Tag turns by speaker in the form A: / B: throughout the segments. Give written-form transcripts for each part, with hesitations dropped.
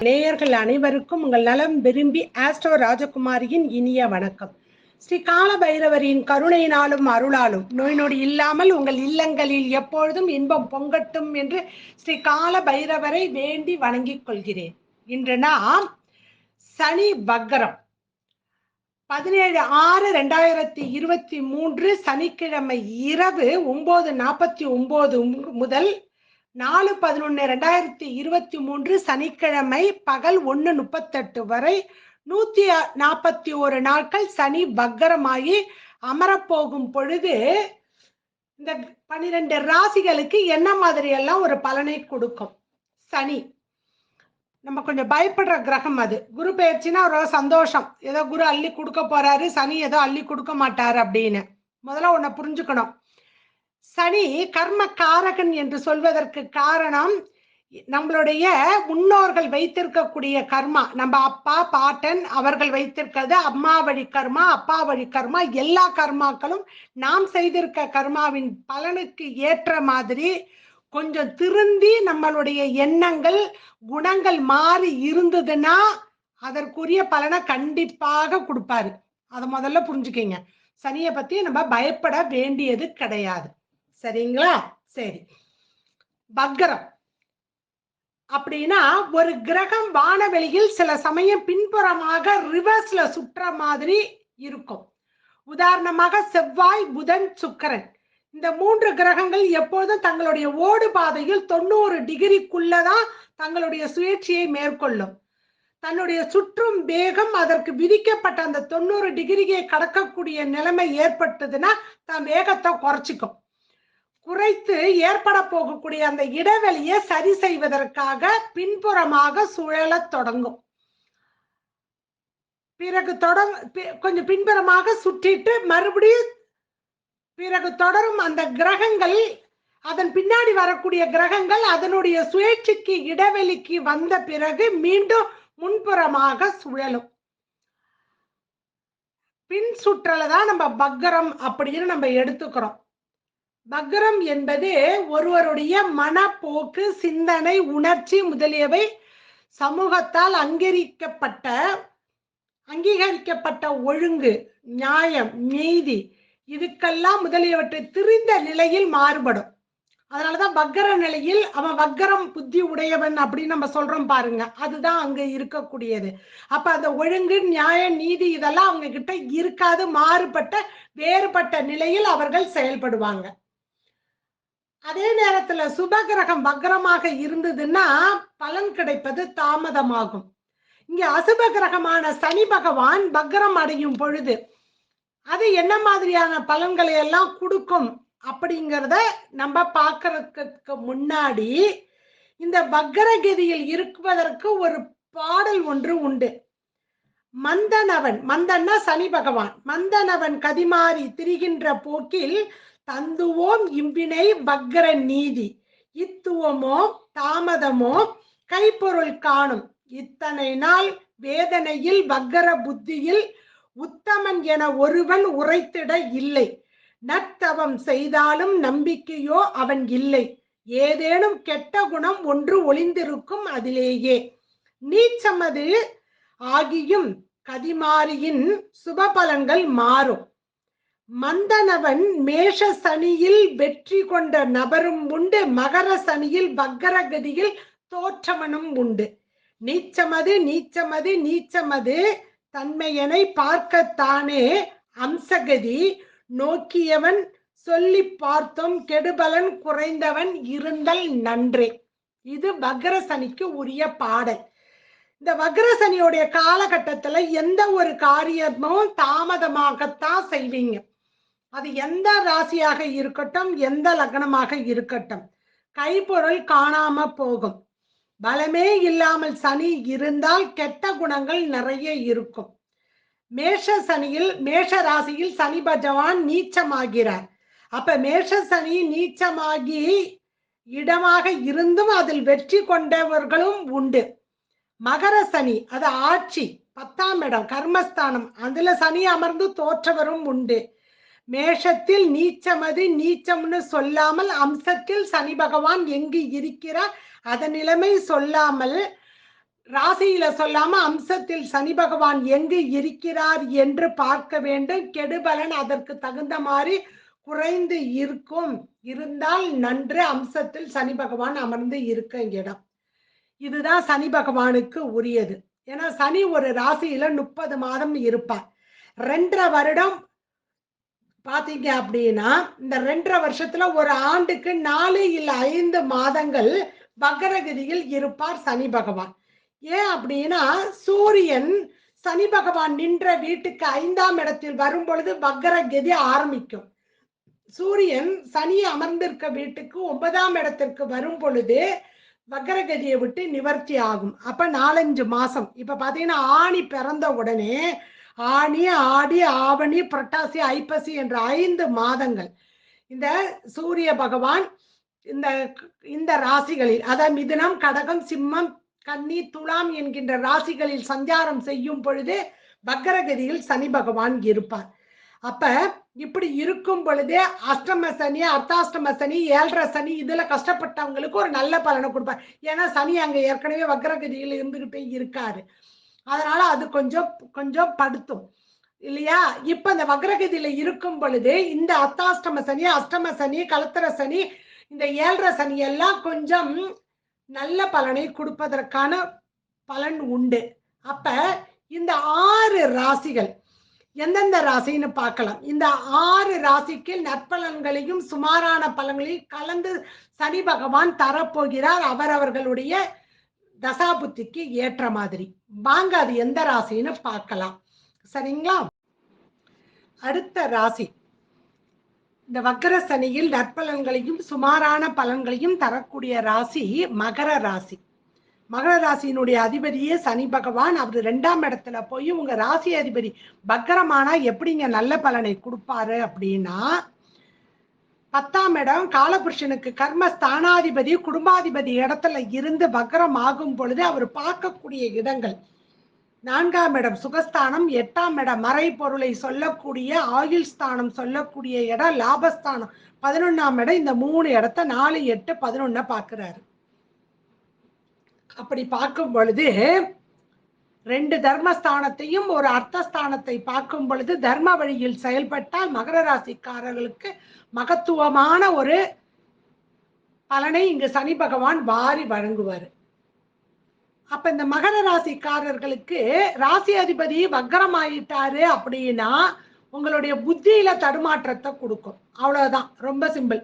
A: நேயர்கள் அனைவருக்கும் உங்கள் நலம் விரும்பி ஆஸ்ட்ரோ ராஜகுமாரியின் இனிய வணக்கம். ஸ்ரீ கால பைரவரின் கருணையினாலும் அருளாலும் நோய் நொடி இல்லாமல் உங்கள் இல்லங்களில் எப்பொழுதும் இன்பம் பொங்கட்டும் என்று ஸ்ரீ கால பைரவரை வேண்டி வணங்கிக் கொள்கிறேன். இன்று நாம் சனி வக்கரம் 17/6/2023 சனிக்கிழமை இரவு 9:49 முதல் 4/11/2023 சனிக்கிழமை பகல் 1:38 வரை 141 நாட்கள் சனி வக்கரமாகி அமரப்போகும் பொழுது இந்த 12 ராசிகளுக்கு என்ன மாதிரி எல்லாம் ஒரு பலனை கொடுக்கும். சனி நம்ம கொஞ்சம் பயப்படுற கிரகம். அது குரு பெயர்ச்சின்னா ஒரு சந்தோஷம், ஏதோ குரு அள்ளி கொடுக்க போறாரு, சனி ஏதோ அள்ளி கொடுக்க மாட்டாரு அப்படின்னு முதல்ல ஒன்ன புரிஞ்சுக்கணும். சனி கர்ம காரகன் என்று சொல்வதற்கு காரணம் நம்மளுடைய முன்னோர்கள் வைத்திருக்கக்கூடிய கர்மா. நம்ம அப்பா பாட்டன் அவர்கள் வைத்திருக்கிறது அம்மா வழி கர்மா, அப்பா வழி கர்மா. எல்லா கர்மாக்களும் நாம் செய்திருக்க கர்மாவின் பலனுக்கு ஏற்ற மாதிரி கொஞ்சம் திருந்தி நம்மளுடைய எண்ணங்கள் குணங்கள் மாறி இருந்ததுன்னா அதற்குரிய பலனை கண்டிப்பாக கொடுப்பாரு. அதை முதல்ல புரிஞ்சுக்கீங்க. சனியை பத்தி நம்ம பயப்பட வேண்டியது கிடையாது. சரிங்களா? சரி. வக்கரம் அப்படின்னா ஒரு கிரகம் வானவெளியில் சில சமயம் பின்புறமாக ரிவர்ஸ்ல சுற்ற மாதிரி இருக்கும். உதாரணமாக செவ்வாய், புதன், சுக்கிரன் இந்த 3 கிரகங்கள் எப்போதும் தங்களுடைய ஓடு பாதையில் 90 டிகிரிக்குள்ளதான் தங்களுடைய சுழற்சியை மேற்கொள்ளும். தன்னுடைய சுற்றும் வேகம் அதற்கு விதிக்கப்பட்ட அந்த 90 டிகிரியை கடக்கக்கூடிய நிலைமை ஏற்பட்டதுன்னா தன் வேகத்தை குறைச்சிக்கும். குறைத்து ஏற்பட போகக்கூடிய அந்த இடைவெளியை சரி செய்வதற்காக பின்புறமாக சுழல தொடங்கும். பிறகு கொஞ்சம் பின்புறமாக சுற்றிட்டு மறுபடியும் பிறகு தொடரும். அந்த கிரகங்கள் அதன் பின்னாடி வரக்கூடிய கிரகங்கள் அதனுடைய சுழற்சிக்கு இடைவெளிக்கு வந்த பிறகு மீண்டும் முன்புறமாக சுழலும். பின் சுற்றலை தான் நம்ம வக்கரம் அப்படின்னு நம்ம எடுத்துக்கிறோம். வக்கரம் என்பது ஒருவருடைய மனப்போக்கு, சிந்தனை, உணர்ச்சி முதலியவை சமூகத்தால் அங்கீகரிக்கப்பட்ட ஒழுங்கு, நியாயம், நீதி இதுக்கெல்லாம் முதலியவற்றை திரிந்த நிலையில் மாறுபடும். அதனாலதான் வக்கர நிலையில் அவன் வக்கரம் புத்தி உடையவன் அப்படின்னு நம்ம சொல்றோம் பாருங்க, அதுதான் அங்க இருக்கக்கூடியது. அப்ப அந்த ஒழுங்கு, நியாயம், நீதி இதெல்லாம் அவங்க கிட்ட இருக்காது. மாறுபட்ட வேறுபட்ட நிலையில் அவர்கள் செயல்படுவாங்க. அதே நேரத்துல சுபகிரகம் வக்கரமாக இருந்ததுன்னா பலன் கிடைப்பது தாமதமாகும். இங்க அசுப கிரகமான சனி பகவான் வக்கரம் அடையும் பொழுது அது என்ன மாதிரியான பலன்களை எல்லாம் கொடுக்கும் அப்படிங்கிறத நம்ம பார்க்கறதுக்கு முன்னாடி இந்த வக்கரகதியில் இருப்பதற்கு ஒரு பாடல் ஒன்று உண்டு. மந்தனவன் சனி பகவான், மந்தனவன் கதிமாறி திரிகின்ற போக்கில் தந்துவோம் இவ்வினை வக்கர நீதி, இத்துவமோ தாமதமோ கைப்பொருள் காணும், இத்தனை நாள் வேதனையில் வக்கர புத்தியில் உத்தமன் என ஒருவன் உரைத்திட இல்லை, நற்தவம் செய்தாலும் நம்பிக்கையோ அவன் இல்லை, ஏதேனும் கெட்ட குணம் ஒன்று ஒளிந்திருக்கும் அதிலேயே, நீச்சமது ஆகியும் கதிமாரியின் சுபபலன்கள் மாறும், மந்தனவன் மேஷ சனியில் வெற்றி கொண்ட நபரும் உண்டு, மகர சனியில் வக்கரகதியில் தோற்றவனும் உண்டு, நீச்சமது தன்மையனை பார்க்கத்தானே அம்சகதி நோக்கியவன் சொல்லி பார்த்தோம், கெடுபலன் குறைந்தவன் இருந்தல் நன்றே. இது வக்கர சனிக்கு உரிய பாடல். இந்த வக்கர சனியோடைய காலகட்டத்துல எந்த ஒரு காரியமும் தாமதமாகத்தான் செய்வீங்க. அது எந்த ராசியாக இருக்கட்டும், எந்த லக்னமாக இருக்கட்டும், கைப்பொருள் காணாம போகும். பலமே இல்லாமல் சனி இருந்தால் கெட்ட குணங்கள் நிறைய இருக்கும். மேஷ ராசியில் சனி பகவான் நீச்சமாகிறார். அப்ப மேஷ சனி நீச்சமாகி இடமாக இருந்தும் அதில் வெற்றி கொண்டவர்களும் உண்டு. மகர சனி அது ஆட்சி 10ஆம் இடம் கர்மஸ்தானம், அதுல சனி அமர்ந்து தோற்றவரும் உண்டு. மேஷத்தில் நீச்சமது நீச்சம்னு சொல்லாமல் அம்சத்தில் சனி பகவான் எங்கு இருக்கிறார் அதன் நிலைமை சொல்லாமல் ராசியில சொல்லாம அம்சத்தில் சனி பகவான் எங்கு இருக்கிறார் என்று பார்க்க வேண்டும். கெடுபலன் அதற்கு தகுந்த மாதிரி குறைந்து இருந்தால் நன்று. அம்சத்தில் சனி பகவான் அமர்ந்து இருக்க இடம் இதுதான் சனி பகவானுக்கு உரியது. ஏன்னா சனி ஒரு ராசியில 30 மாதம் இருப்பார். 2.5 வருடம் பாத்தீங்க அப்படின்னா இந்த 2.5 வருஷத்துல ஒரு ஆண்டுக்கு 4 இல்ல 5 மாதங்கள் வக்ரகதியில் இருப்பார் சனி பகவான். ஏன் அப்படின்னா சூரியன் சனி பகவான் நின்ற வீட்டுக்கு 5ஆம் இடத்தில் வரும் பொழுது வக்ரகதி ஆரம்பிக்கும். சூரியன் சனி அமர்ந்திருக்க வீட்டுக்கு 9ஆம் இடத்திற்கு வரும் பொழுது வக்ரகதியை விட்டு நிவர்த்தி ஆகும். அப்ப 4-5 மாசம். இப்ப பாத்தீங்கன்னா ஆணி பிறந்த உடனே ஆணி, ஆடி, ஆவணி, புரட்டாசி, ஐப்பசி என்ற 5 மாதங்கள் இந்த சூரிய பகவான் இந்த ராசிகளில் அதாவது மிதுனம், கடகம், சிம்மம், கன்னி, துலாம் என்கின்ற ராசிகளில் சஞ்சாரம் செய்யும் பொழுது வக்ரகதியில் சனி பகவான் இருப்பார். அப்ப இப்படி இருக்கும் பொழுதே அஷ்டம சனி, அர்த்தாஷ்டம சனி, 7.5 சனி இதுல கஷ்டப்பட்டவங்களுக்கு ஒரு நல்ல பலனை கொடுப்பார். ஏன்னா சனி அங்க ஏற்கனவே வக்ரகதியில் இருந்துகிட்டே இருக்காரு. அதனால அது கொஞ்சம் படுத்தும் இல்லையா. இப்ப இந்த வக்ரகதியில இருக்கும் பொழுது இந்த அர்த்தாஷ்டம சனி, அஷ்டம சனி, கலத்திர சனி, இந்த 7.5 சனி எல்லாம் கொஞ்சம் நல்ல பலனை கொடுப்பதற்கான பலன் உண்டு. அப்ப இந்த 6 ராசிகள் எந்தெந்த ராசின்னு பார்க்கலாம். இந்த 6 ராசிக்கு நற்பலன்களையும் சுமாரான பலன்களையும் கலந்து சனி பகவான் தரப்போகிறார் அவரவர்களுடைய தசாபுத்திக்கு ஏற்ற மாதிரி. வாங்க அது எந்த ராசின்னு பார்க்கலாம். சரிங்களா. அடுத்த ராசி இந்த வக்ர சனியில் நற்பலன்களையும் சுமாரான பலன்களையும் தரக்கூடிய ராசி மகர ராசி. மகர ராசியினுடைய அதிபதியே சனி பகவான். அவர் 2ஆம் இடத்துல போய் உங்க ராசி அதிபதி வக்ரமானா எப்படிங்க நல்ல பலனை கொடுப்பாரு அப்படின்னா 10ஆம் இடம் காலபுருஷனுக்கு கர்ம ஸ்தானாதிபதி குடும்பாதிபதி இடத்துல இருந்து வக்ரம் ஆகும் பொழுது அவர் பார்க்கக்கூடிய இடங்கள் 4ஆம் இடம் சுகஸ்தானம், 8ஆம் இடம் மறை பொருளை சொல்லக்கூடிய ஆயுள் ஸ்தானம் சொல்லக்கூடிய இடம் லாபஸ்தானம், 11ஆம் இடம் இந்த 3 இடத்த 4, 8, 11 பார்க்கிறாரு. அப்படி பார்க்கும் பொழுது 2 தர்மஸ்தானத்தையும் ஒரு அர்த்தஸ்தானத்தை பார்க்கும் பொழுது தர்ம வழியில் செயல்பட்டால் மகர ராசிக்காரர்களுக்கு மகத்துவமான ஒரு பலனை இங்கு சனி பகவான் வாரி வழங்குவார். அப்ப இந்த மகர ராசிக்காரர்களுக்கு ராசி அதிபதி வக்ரம் ஆயிட்டாரு அப்படின்னா உங்களுடைய புத்தியில தடுமாற்றத்தை கொடுக்கும். அவ்வளவுதான், ரொம்ப சிம்பிள்.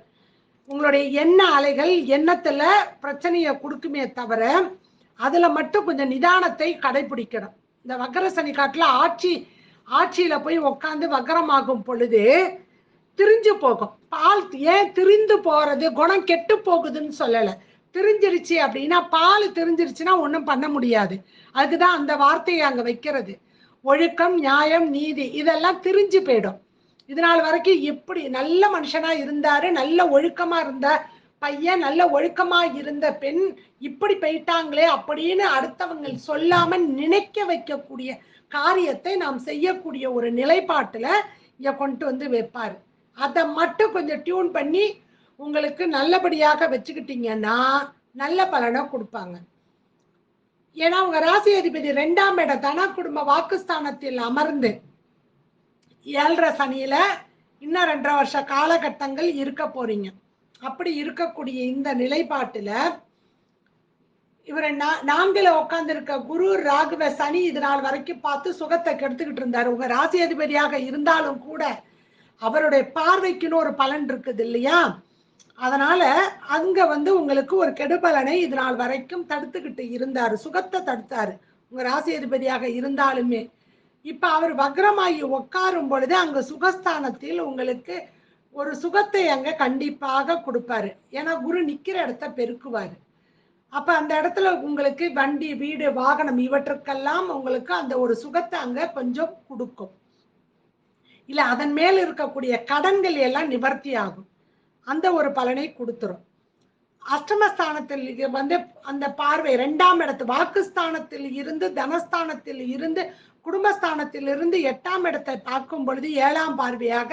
A: உங்களுடைய எண்ண அலைகள் எண்ணத்துல பிரச்சனையை கொடுக்குமே தவிர அதுல மட்டும் கொஞ்சம் நிதானத்தை கடைபிடிக்கணும். இந்த வக்ர சனி காட்டுல ஆட்சியில போய் உட்காந்து வக்ரமாகும் பொழுது திரிஞ்சு போகும். பால் ஏன் திரிந்து போறது, குணம் கெட்டு போகுதுன்னு சொல்லல. திரிஞ்சிருச்சு அப்படின்னா பால் திரிஞ்சிருச்சுன்னா ஒன்றும் பண்ண முடியாது. அதுக்குதான் அந்த வார்த்தையை அங்க வைக்கிறது. ஒழுக்கம், நியாயம், நீதி இதெல்லாம் திரிஞ்சு போயிடும். இதனால் வரைக்கும் எப்படி நல்ல மனுஷனா இருந்தாரு, நல்ல ஒழுக்கமா இருந்த பையன், நல்ல ஒழுக்கமா இருந்த பெண் இப்படி போயிட்டாங்களே அப்படின்னு அடுத்தவங்க சொல்லாம நினைக்க வைக்கக்கூடிய காரியத்தை நாம் செய்யக்கூடிய ஒரு நிலைப்பாட்டுல இங்க கொண்டு வந்து வைப்பாரு. அதை மட்டும் கொஞ்சம் டியூன் பண்ணி உங்களுக்கு நல்லபடியாக வச்சுக்கிட்டீங்கன்னா நல்ல பலனை கொடுப்பாங்க. ஏன்னா உங்க ராசி அதிபதி 2ஆம் இடம் தன குடும்ப வாக்குஸ்தானத்தில் அமர்ந்து 7.5 சனியில இன்னும் 2.5 வருஷ காலகட்டங்கள் இருக்க போறீங்க. அப்படி இருக்கக்கூடிய இந்த நிலைப்பாட்டுல இவரை 4ல உட்கார்ந்து இருக்க குரு ராகுவ சனி இது நாள் வரைக்கும் பார்த்து சுகத்தை கெடுத்துக்கிட்டு இருந்தாரு. உங்க ராசி அதிபதியாக இருந்தாலும் கூட அவருடைய பார்வைக்குன்னு ஒரு பலன் இருக்குது இல்லையா. அதனால அங்க உங்களுக்கு ஒரு கெடுபலனை இது நாள் வரைக்கும் தடுத்துக்கிட்டு இருந்தாரு, சுகத்தை தடுத்தாரு உங்க ராசி அதிபதியாக இருந்தாலுமே. இப்ப அவர் வக்ரமாகி உட்காரும் பொழுது அங்க சுகஸ்தானத்தில் உங்களுக்கு ஒரு சுகத்தை அங்க கண்டிப்பாக கொடுப்பாரு. ஏன்னா குரு நிக்கிற இடத்த பெருக்குவாரு. அப்ப அந்த இடத்துல உங்களுக்கு வண்டி, வீடு, வாகனம் இவற்றுக்கெல்லாம் உங்களுக்கு அந்த ஒரு சுகத்தை அங்க கொஞ்சம் கொடுக்கும். இல்ல அதன் மேல் இருக்கக்கூடிய கடன்கள் எல்லாம் நிவர்த்தி ஆகும். அந்த ஒரு பலனை கொடுத்துரும். அஷ்டமஸ்தானத்தில் அந்த பார்வை 2ஆம் இடத்து வாக்குஸ்தானத்தில் இருந்து தனஸ்தானத்தில் இருந்து குடும்பஸ்தானத்தில் இருந்து 8ஆம் இடத்தை பார்க்கும் பொழுது 7ஆம் பார்வையாக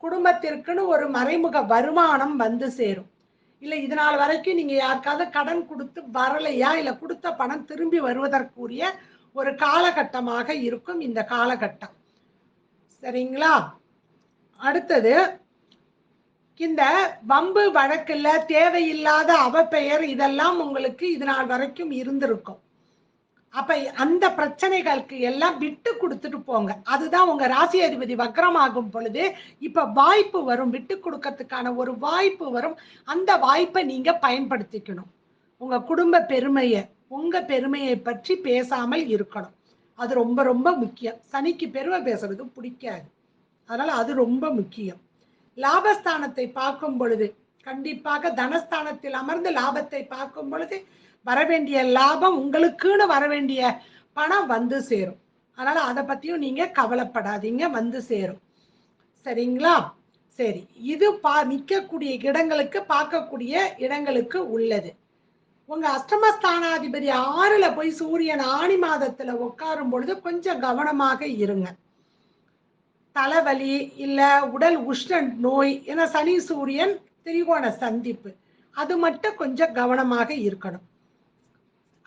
A: குடும்பத்திற்குன்னு ஒரு மறைமுக வருமானம் வந்து சேரும். இல்ல இது நாள் வரைக்கும் நீங்க யாருக்காவது கடன் கொடுத்து வரலையா, இல்ல கொடுத்த பணம் திரும்பி வருவதற்குரிய ஒரு காலகட்டமாக இருக்கும் இந்த காலகட்டம். சரிங்களா? அடுத்தது இந்த வம்பு வழக்குல தேவையில்லாத அவப்பெயர் இதெல்லாம் உங்களுக்கு இது நாள் வரைக்கும் இருந்திருக்கும். அப்ப அந்த பிரச்சனைகளுக்கு எல்லாம் விட்டு கொடுத்துட்டு போங்க. அதுதான் உங்க ராசி அதிபதி வக்ரமாகும் பொழுது இப்ப வாய்ப்பு வரும், விட்டு கொடுக்கறதுக்கான ஒரு வாய்ப்பு வரும். அந்த வாய்ப்பை நீங்க பயன்படுத்திக்கணும். உங்க குடும்ப பெருமையை, உங்க பெருமையை பற்றி பேசாமல் இருக்கணும். அது ரொம்ப ரொம்ப முக்கியம். சனிக்கு பெருமை பேசுறது பிடிக்காது. அதனால அது ரொம்ப முக்கியம். லாபஸ்தானத்தை பார்க்கும் பொழுது கண்டிப்பாக தனஸ்தானத்தில் அமர்ந்து லாபத்தை பார்க்கும் பொழுது வரவேண்டிய லாபம், உங்களுக்குன்னு வரவேண்டிய பணம் வந்து சேரும். அதனால அதை பத்தியும் நீங்க கவலைப்படாதீங்க, வந்து சேரும். சரிங்களா? சரி, இது நிக்கக்கூடிய இடங்களுக்கு, பார்க்கக்கூடிய இடங்களுக்கு உள்ளது. உங்க அஷ்டமஸ்தானாதிபதி 6ல போய் சூரியன் ஆணி மாதத்துல உட்காரும் பொழுது கொஞ்சம் கவனமாக இருங்க. தலைவலி இல்ல உடல் உஷ்ண நோய், ஏன்னா சனி சூரியன் திரிகோண சந்திப்பு, அது மட்டும் கொஞ்சம் கவனமாக இருக்கணும்.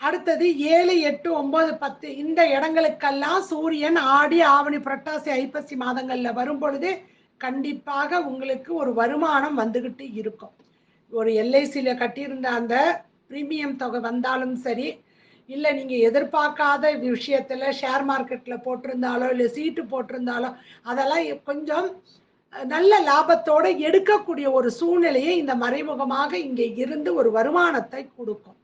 A: அடுத்தது 7, 8, 9, 10 இந்த இடங்களுக்கெல்லாம் சூரியன் ஆடி ஆவணி புரட்டாசி ஐப்பசி மாதங்கள்ல வரும் பொழுது கண்டிப்பாக உங்களுக்கு ஒரு வருமானம் வந்துகிட்டு இருக்கும். ஒரு எல்ஐசியில கட்டியிருந்த அந்த பிரீமியம் தொகை வந்தாலும் சரி, இல்லை நீங்க எதிர்பார்க்காத விஷயத்துல ஷேர் மார்க்கெட்ல போட்டிருந்தாலோ இல்லை சீட்டு போட்டிருந்தாலோ அதெல்லாம் கொஞ்சம் நல்ல லாபத்தோட எடுக்கக்கூடிய ஒரு சூழ்நிலையை இந்த மறைமுகமாக இங்கே இருந்து ஒரு வருமானத்தை கொடுக்கும்.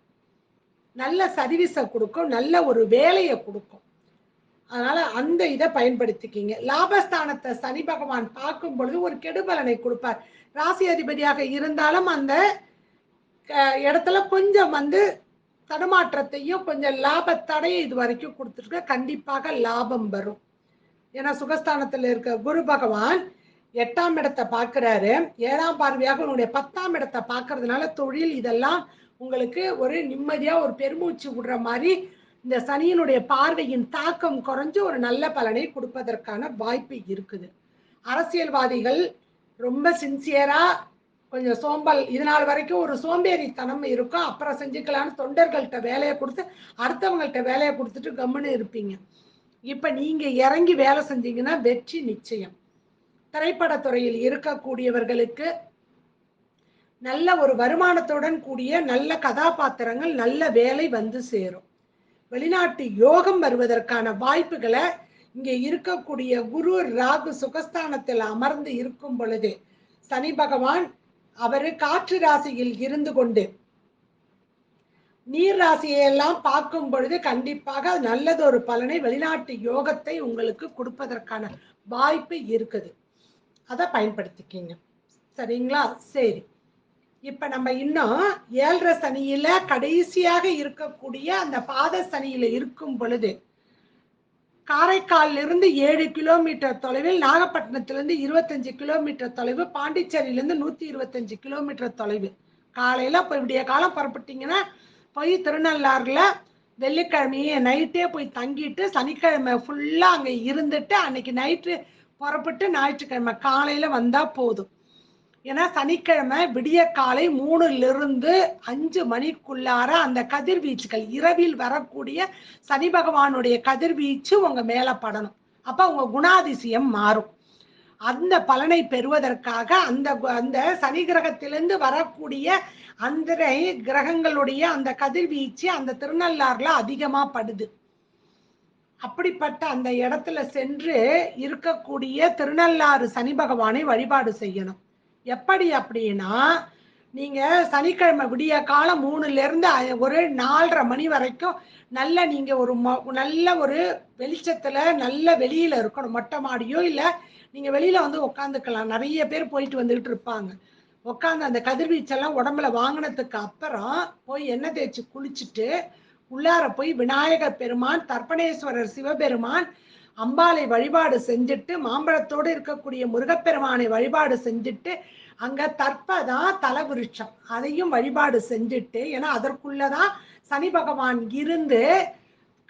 A: நல்ல சர்வீஸை கொடுக்கும், நல்ல ஒரு வேலையை கொடுக்கும். அதனால அந்த இதை பயன்படுத்திக்கிங்க. லாபஸ்தானத்தை சனி பகவான் பார்க்கும் பொழுது ஒரு கெடுபலனை கொடுப்பார். ராசி அதிபதியாக இருந்தாலும் அந்த இடத்துல கொஞ்சம் தடுமாற்றத்தையும் கொஞ்சம் லாபத்தடையை இது வரைக்கும் கொடுத்துருக்க. கண்டிப்பாக லாபம் வரும். ஏன்னா சுகஸ்தானத்துல இருக்க குரு பகவான் 8ஆம் இடத்தை பார்க்கிறாரு. 7ஆம் பார்வையாக உங்களுடைய 10ஆம் இடத்தை பார்க்கறதுனால தொழில் இதெல்லாம் உங்களுக்கு ஒரு நிம்மதியா ஒரு பெருமூச்சு விடுற மாதிரி இந்த சனியினுடைய பார்வையின் தாக்கம் குறைஞ்சு ஒரு நல்ல பலனை கொடுப்பதற்கான வாய்ப்பு இருக்குது. அரசியல்வாதிகள் ரொம்ப சின்சியரா கொஞ்சம் சோம்பல், இது நாள் வரைக்கும் ஒரு சோம்பேறித்தனம் இருக்கும். அப்புறம் செஞ்சுக்கலான்னு தொண்டர்கள்ட்ட வேலையை கொடுத்து அடுத்தவங்கள்ட்ட வேலையை கொடுத்துட்டு கம்முன்னு இருப்பீங்க. இப்ப நீங்க இறங்கி வேலை செஞ்சீங்கன்னா வெற்றி நிச்சயம். திரைப்படத்துறையில் இருக்கக்கூடியவர்களுக்கு நல்ல ஒரு வருமானத்துடன் கூடிய நல்ல கதாபாத்திரங்கள், நல்ல வேலை வந்து சேரும். வெளிநாட்டு யோகம் வருவதற்கான வாய்ப்புகளை இங்க இருக்கக்கூடிய குரு ராகு சுகஸ்தானத்தில் அமர்ந்து இருக்கும் பொழுது சனி பகவான் அவரு காற்று ராசியில் இருந்து கொண்டு நீர் ராசியெல்லாம் பார்க்கும் பொழுது கண்டிப்பாக நல்லதொரு பலனை, வெளிநாட்டு யோகத்தை உங்களுக்கு கொடுப்பதற்கான வாய்ப்பு இருக்குது. அதை பயன்படுத்திக்கிங்க. சரிங்களா? சரி, இப்ப நம்ம இன்னும் 7.5 சனியில கடைசியாக இருக்கக்கூடிய அந்த பாத சனியில இருக்கும் பொழுது காரைக்காலில் இருந்து 7 கிலோமீட்டர் தொலைவில், நாகப்பட்டினத்திலிருந்து 25 கிலோமீட்டர் தொலைவு, பாண்டிச்சேரியிலிருந்து 125 கிலோமீட்டர் தொலைவு. காலையில போய் விடிய காலம் புறப்பட்டீங்கன்னா போய் திருநள்ளாறுல வெள்ளிக்கிழமையே நைட்டே போய் தங்கிட்டு சனிக்கிழமை ஃபுல்லா அங்க இருந்துட்டு அன்னைக்கு நைட்டு புறப்பட்டு ஞாயிற்றுக்கிழமை காலையில வந்தா போதும். ஏன்னா சனிக்கிழமை விடிய காலை 3லிருந்து 5 மணிக்குள்ளார அந்த கதிர்வீச்சுகள், இரவில் வரக்கூடிய சனி பகவானுடைய கதிர்வீச்சு உங்க மேல படணும். அப்ப உங்க குணாதிசயம் மாறும். அந்த பலனை பெறுவதற்காக அந்த சனி கிரகத்திலிருந்து வரக்கூடிய அந்த கிரகங்களுடைய அந்த கதிர்வீச்சு அந்த திருநள்ளாறுல அதிகமா படுது. அப்படிப்பட்ட அந்த இடத்துல சென்று இருக்கக்கூடிய திருநள்ளாறு சனி பகவானை வழிபாடு செய்யணும். எப்படி அப்படின்னா, நீங்க சனிக்கிழமை விடிய காலம் 3லிருந்து ஒரு 4:30 மணி வரைக்கும் நல்ல நீங்க ஒரு நல்ல ஒரு வெளிச்சத்துல நல்ல வெளியில இருக்கணும். மொட்டை மாடியோ இல்ல நீங்க வெளியில உட்காந்துக்கலாம். நிறைய பேர் போயிட்டு வந்துகிட்டு இருப்பாங்க. உட்காந்து அந்த கதிர்வீச்செல்லாம் உடம்புல வாங்கினதுக்கு அப்புறம் போய் எண்ணெய் தேய்ச்சி குளிச்சுட்டு உள்ளார போய் விநாயகர் பெருமான், தர்ப்பணேஸ்வரர் சிவபெருமான், அம்பாளை வழிபாடு செஞ்சுட்டு, மாம்பழத்தோடு இருக்கக்கூடிய முருகப்பெருமானை வழிபாடு செஞ்சுட்டு, அங்க தர்ப்பதான் தலவிருட்சம், அதையும் வழிபாடு செஞ்சுட்டு, ஏன்னா அதற்குள்ளதான் சனி பகவான் இருந்து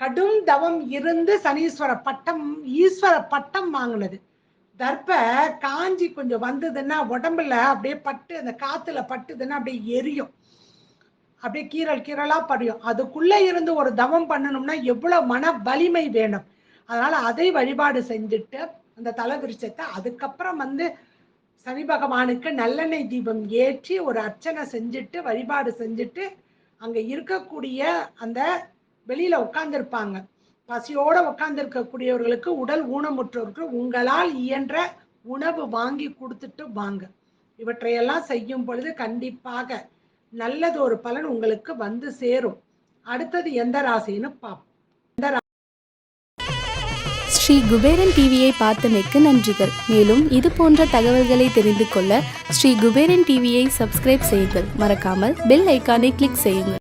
A: கடும் தவம் இருந்து சனீஸ்வர பட்டம், ஈஸ்வர பட்டம் வாங்கினது. தர்ப்ப காஞ்சி கொஞ்சம் வந்ததுன்னா உடம்புல அப்படியே பட்டு அந்த காத்துல பட்டுதுன்னா அப்படியே எரியும், அப்படியே கீரல் கீரலா படியும். அதுக்குள்ள இருந்து ஒரு தவம் பண்ணணும்னா எவ்வளவு மன வலிமை வேணும். அதனால அதை வழிபாடு செஞ்சுட்டு அந்த தல விருட்சத்தை அதுக்கப்புறம் சனி பகவானுக்கு நல்லெண்ணெய் தீபம் ஏற்றி ஒரு அர்ச்சனை செஞ்சுட்டு வழிபாடு செஞ்சுட்டு அங்க இருக்கக்கூடிய அந்த வெளியில உட்கார்ந்துருப்பாங்க, பசியோட உட்கார்ந்துருக்கக்கூடியவர்களுக்கு, உடல் ஊனமுற்றோருக்கு உங்களால் இயன்ற உணவு வாங்கி கொடுத்துட்டு வாங்க. இவற்றையெல்லாம் செய்யும் பொழுது கண்டிப்பாக நல்லது ஒரு பலன் உங்களுக்கு சேரும். அடுத்தது எந்த ராசின்னு பார்ப்போம்.
B: ஸ்ரீ குபேரன் டிவியை பார்த்தமைக்கு நன்றிகள். மேலும் இது போன்ற தகவல்களை தெரிந்து கொள்ள ஸ்ரீ குபேரன் டிவியை சப்ஸ்கிரைப் செய்யுங்கள். மறக்காமல் பெல் ஐக்கானை கிளிக் செய்யுங்கள்.